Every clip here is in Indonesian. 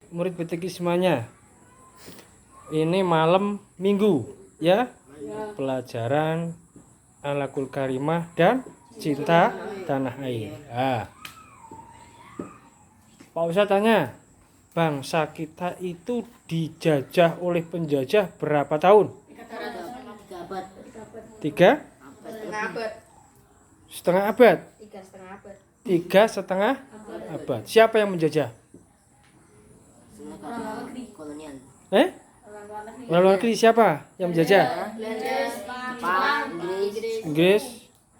murid Betikismanya. Ini malam Minggu ya. Pelajaran Alaqul Karimah dan Cinta Tanah Air. Pak Ustadz tanya, bangsa kita itu dijajah oleh penjajah berapa tahun? 3 setengah abad. 3,5 abad. Siapa yang menjajah? Kolonial. Luar negeri siapa yang menjajah? Inggris,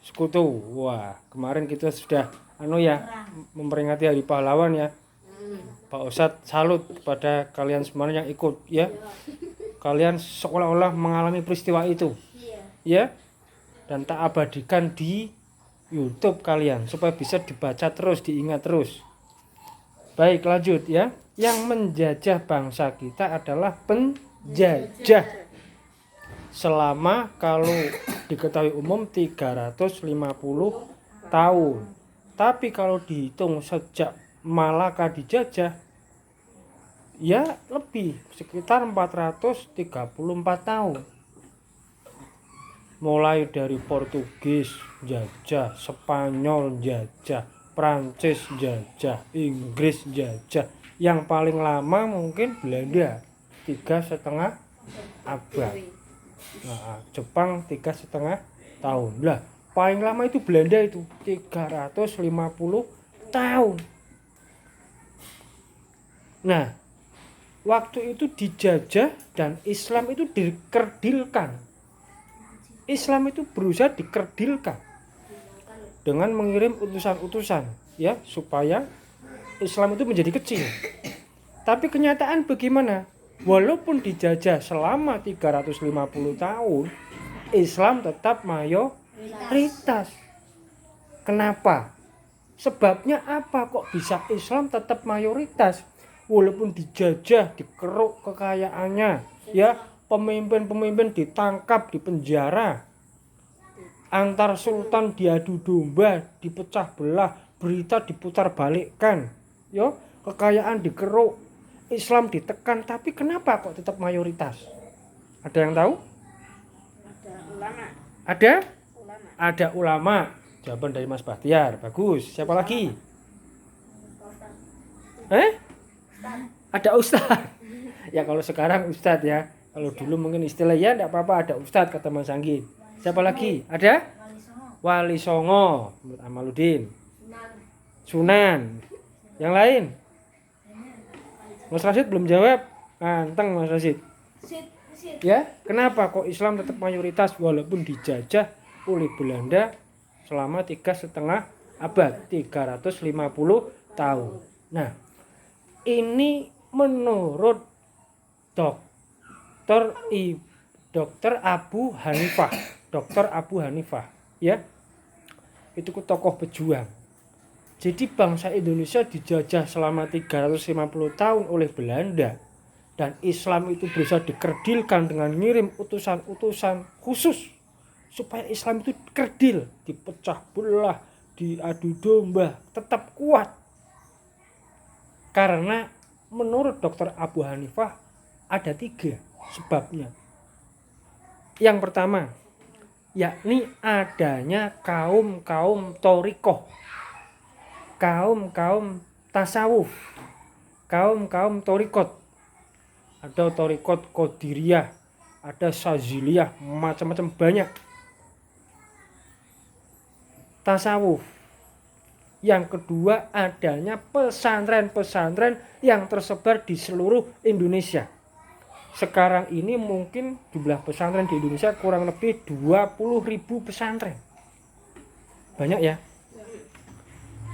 sekutu. Wah, kemarin kita sudah memperingati Hari Pahlawan ya. Pak Ustadz salut kepada kalian semua yang ikut ya. Kalian seolah-olah mengalami peristiwa itu. Ya. Dan tak abadikan di YouTube kalian supaya bisa dibaca terus, diingat terus. Baik, lanjut ya. Yang menjajah bangsa kita adalah penjajah. Selama kalau diketahui umum 350 tahun. Tapi kalau dihitung sejak Malaka dijajah ya lebih, sekitar 434 tahun. Mulai dari Portugis jajah, Spanyol jajah, Prancis jajah, Inggris jajah. Yang paling lama mungkin Belanda 3,5 abad. Nah, Jepang 3,5 tahun. Lah, paling lama itu Belanda itu 350 tahun. Nah, waktu itu dijajah dan Islam itu dikerdilkan. Islam itu berusaha dikerdilkan dengan mengirim utusan-utusan ya supaya Islam itu menjadi kecil. Tapi kenyataan bagaimana? Walaupun dijajah selama 350 tahun, Islam tetap mayoritas. Kenapa? Sebabnya apa kok bisa Islam tetap mayoritas? Walaupun dijajah, dikeruk kekayaannya, ya, pemimpin-pemimpin ditangkap, dipenjara, antar sultan diadu domba, dipecah belah, berita diputar balikkan, ya, kekayaan dikeruk, Islam ditekan, tapi kenapa kok tetap mayoritas? Ada yang tahu? Ada ulama. Ada ulama. Jawaban dari Mas Bahtiar, bagus. Siapa lagi? Ada ustaz. Ya kalau sekarang ustaz ya. Kalau dulu mungkin istilah ya enggak apa-apa, ada ustaz kata Mas Anggit. Siapa lagi? Ada? Wali Songo, menurut Amaluddin. Sunan. Yang lain? Mas Rasid belum jawab. Anteng Mas Rasid. Ya, kenapa kok Islam tetap mayoritas walaupun dijajah oleh Belanda selama 3,5 abad, 350 tahun. Nah, ini menurut Dr. Abu Hanifah. Dr. Abu Hanifah, ya. Itu tokoh pejuang. Jadi bangsa Indonesia dijajah selama 350 tahun oleh Belanda dan Islam itu berusaha dikerdilkan dengan ngirim utusan-utusan khusus supaya Islam itu kerdil, dipecah belah, diadu domba, tetap kuat. Karena menurut Dr. Abu Hanifah ada 3 sebabnya. Yang pertama, yakni adanya kaum-kaum thorikoh, kaum-kaum tasawuf, kaum-kaum thorikot. Ada thorikot Qadiriyah, ada Syaziliyah, macam-macam banyak. Tasawuf. Yang kedua, adanya pesantren-pesantren yang tersebar di seluruh Indonesia. Sekarang ini mungkin jumlah pesantren di Indonesia kurang lebih 20.000 pesantren. Banyak ya?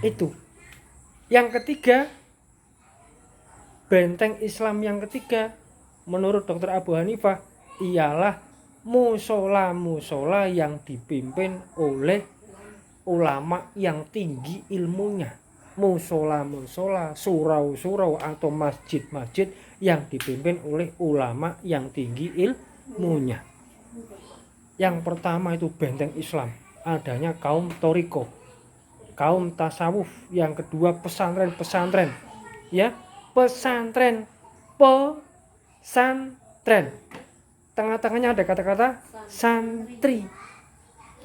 Itu. Yang ketiga, benteng Islam yang ketiga menurut Dr. Abu Hanifah ialah musola-musola yang dipimpin oleh ulama yang tinggi ilmunya. Musola-musola, surau-surau atau masjid-masjid yang dipimpin oleh ulama yang tinggi ilmunya. Yang pertama itu benteng Islam, adanya kaum thoriko, kaum tasawuf. Yang kedua pesantren-pesantren, ya, pesantren. Pesantren. Tengah-tengahnya ada kata-kata santri.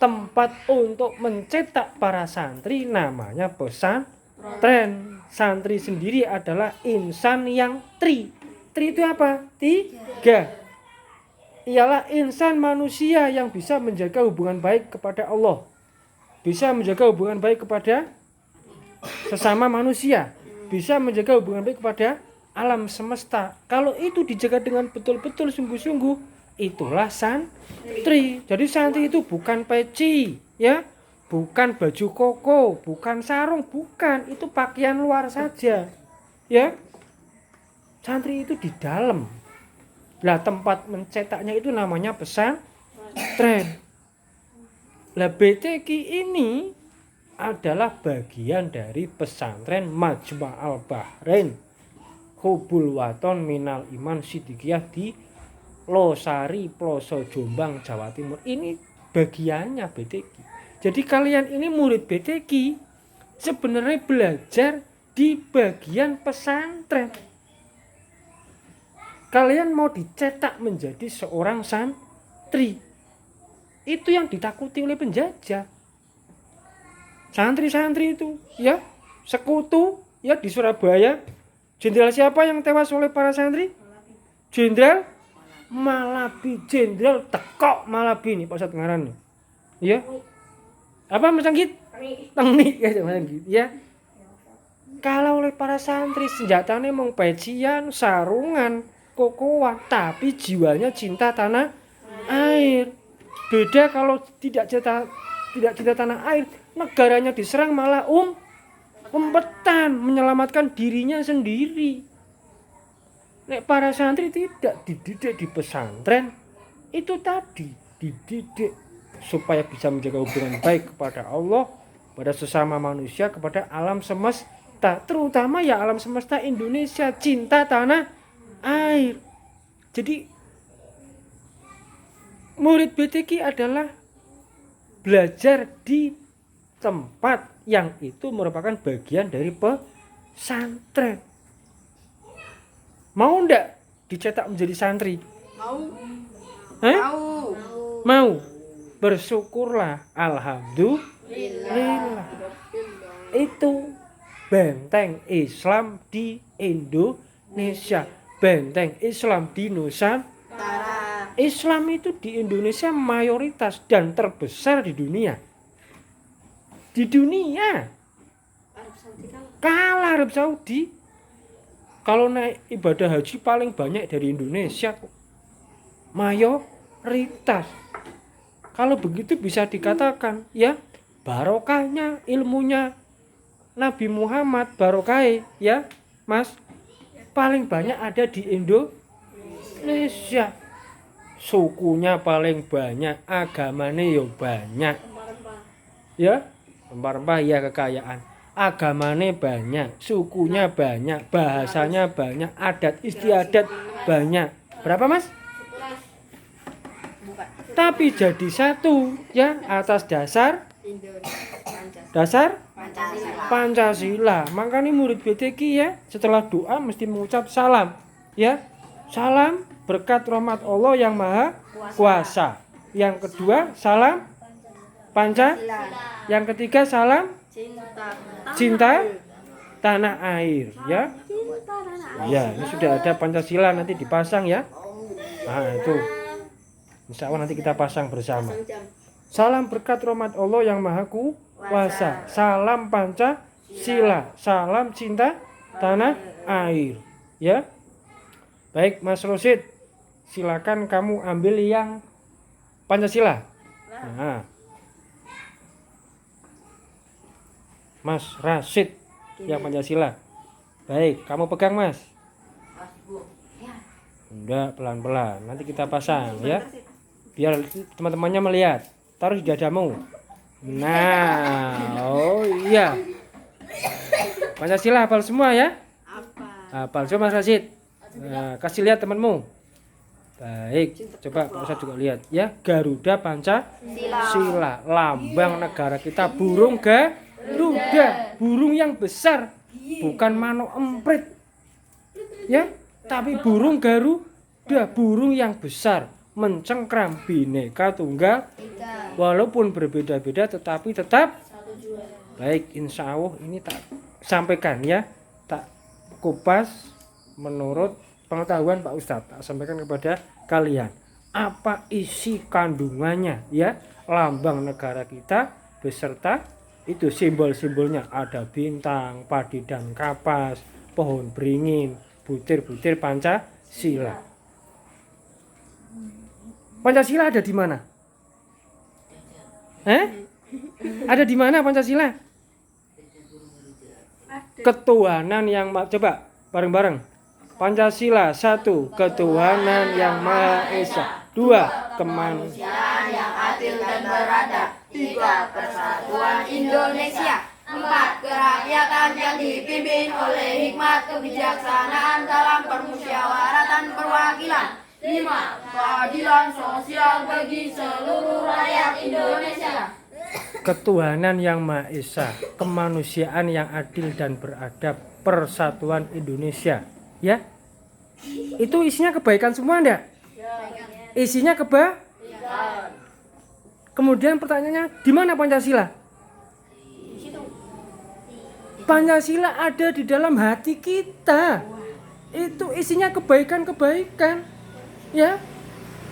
Tempat untuk mencetak para santri namanya pesantren. Santri sendiri adalah insan yang tri. Tri itu apa? 3. Ialah insan manusia yang bisa menjaga hubungan baik kepada Allah. Bisa menjaga hubungan baik kepada sesama manusia. Bisa menjaga hubungan baik kepada alam semesta. Kalau itu dijaga dengan betul-betul sungguh-sungguh, itulah santri. Jadi santri itu bukan peci, ya, bukan baju koko, bukan sarung, bukan. Itu pakaian luar saja, ya. Santri itu di dalam. Lah tempat mencetaknya itu namanya pesantren. Lah BTQ ini adalah bagian dari pesantren Majma' Al-Bahrain Hubul Waton Minal Iman Sidikiyah di Losari, Ploso, Jombang, Jawa Timur. Ini bagiannya BTQ. Jadi kalian ini murid BTQ sebenarnya belajar di bagian pesantren. Kalian mau dicetak menjadi seorang santri. Itu yang ditakuti oleh penjajah. Santri-santri itu, ya, sekutu, ya, di Surabaya. Jenderal siapa yang tewas oleh para santri? Jenderal Malabi. Jenderal Tekok Malabi nih, Pak Ustadz ngaran. Ya. Apa Mas Anggit? Teknik ya, Mas Anggit, ya. Kalau oleh para santri senjatanya mau pecian, sarungan, kokoan, tapi jiwanya cinta tanah air. Beda kalau tidak cinta tanah air, negaranya diserang malah umpetan, menyelamatkan dirinya sendiri. Nek para santri tidak dididik di pesantren, itu tadi dididik supaya bisa menjaga hubungan baik kepada Allah, pada sesama manusia, kepada alam semesta, terutama ya alam semesta Indonesia, cinta tanah air. Jadi murid BTQ adalah belajar di tempat yang itu merupakan bagian dari pesantren. Mau ndak dicetak menjadi santri? Mau. Mau. Bersyukurlah, alhamdulillah. Itu benteng Islam di Indonesia. Benteng Islam di Nusantara. Islam itu di Indonesia mayoritas dan terbesar di dunia. Di dunia. Kalah Arab Saudi. Kalau naik ibadah haji paling banyak dari Indonesia. Mayoritas. Kalau begitu bisa dikatakan, ya, barokahnya ilmunya Nabi Muhammad, barokah, ya, Mas. Paling banyak ada di Indonesia. Sukunya paling banyak, agamanya yo banyak. Ya, rempah-rempah ya kekayaan. Agamanya banyak, sukunya banyak, bahasanya banyak, adat istiadat banyak. Berapa, Mas? Tapi jadi satu, ya, atas dasar Pancasila. Makanya murid BTQ, ya, setelah doa mesti mengucap salam, ya. Salam berkat rahmat Allah yang Maha Kuasa. Yang kedua salam Pancasila. Yang ketiga salam cinta tanah air, ya. Ya, ini sudah ada Pancasila, nanti dipasang, ya. Nah, itu. Insya Allah nanti kita pasang bersama. Salam berkat rahmat Allah yang Maha Kuasa. Salam Pancasila. Salam cinta tanah air. Ya. Baik, Mas Rosid. Silakan kamu ambil yang Pancasila. Nah. Mas Rasid yang Pancasila. Baik, kamu pegang, Mas. Udah, pelan-pelan. Nanti kita pasang, ya. Biar teman-temannya melihat. Taruh di dadamu. Nah, oh iya. Pancasila hafal semua, ya? Hafal semua, Mas Rasid. Nah, kasih lihat temanmu. Baik, coba Pak Ustadz juga lihat, ya. Garuda Pancasila, lambang negara kita. Burung Garuda, burung yang besar, bukan manuk emprit. Ya, tapi burung Garuda, burung yang besar, mencengkram, bineka tunggal, walaupun berbeda-beda tetapi tetap baik. Insya Allah ini tak sampaikan ya, tak kupas menurut pengetahuan Pak Ustadz, tak sampaikan kepada kalian apa isi kandungannya ya, lambang negara kita beserta itu simbol-simbolnya, ada bintang, padi dan kapas, pohon beringin, butir-butir Pancasila. Pancasila ada di mana? Ada di mana Pancasila? Ketuhanan yang coba bareng-bareng. Pancasila 1, ketuhanan yang Maha Esa. 2, kemanusiaan yang adil dan beradab. 3, persatuan Indonesia. 4, kerakyatan yang dipimpin oleh hikmat kebijaksanaan dalam permusyawaratan perwakilan. 5, keadilan sosial bagi seluruh rakyat Indonesia. Ketuhanan yang Maha Esa, kemanusiaan yang adil dan beradab, persatuan Indonesia. Ya, itu isinya kebaikan semua enggak? Isinya Kemudian pertanyaannya, di mana Pancasila? Pancasila ada di dalam hati kita. Itu isinya kebaikan-kebaikan. Ya,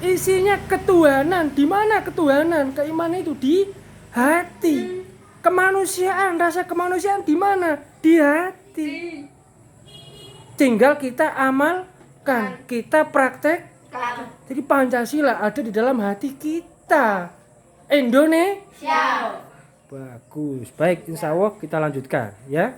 isinya ketuhanan. Di mana ketuhanan? Keimanan itu di hati. Kemanusiaan, rasa kemanusiaan di mana? Di hati. Tinggal kita amalkan, kita praktekkan. Jadi Pancasila ada di dalam hati kita. Indonesia. Bagus. Baik, insya Allah kita lanjutkan ya.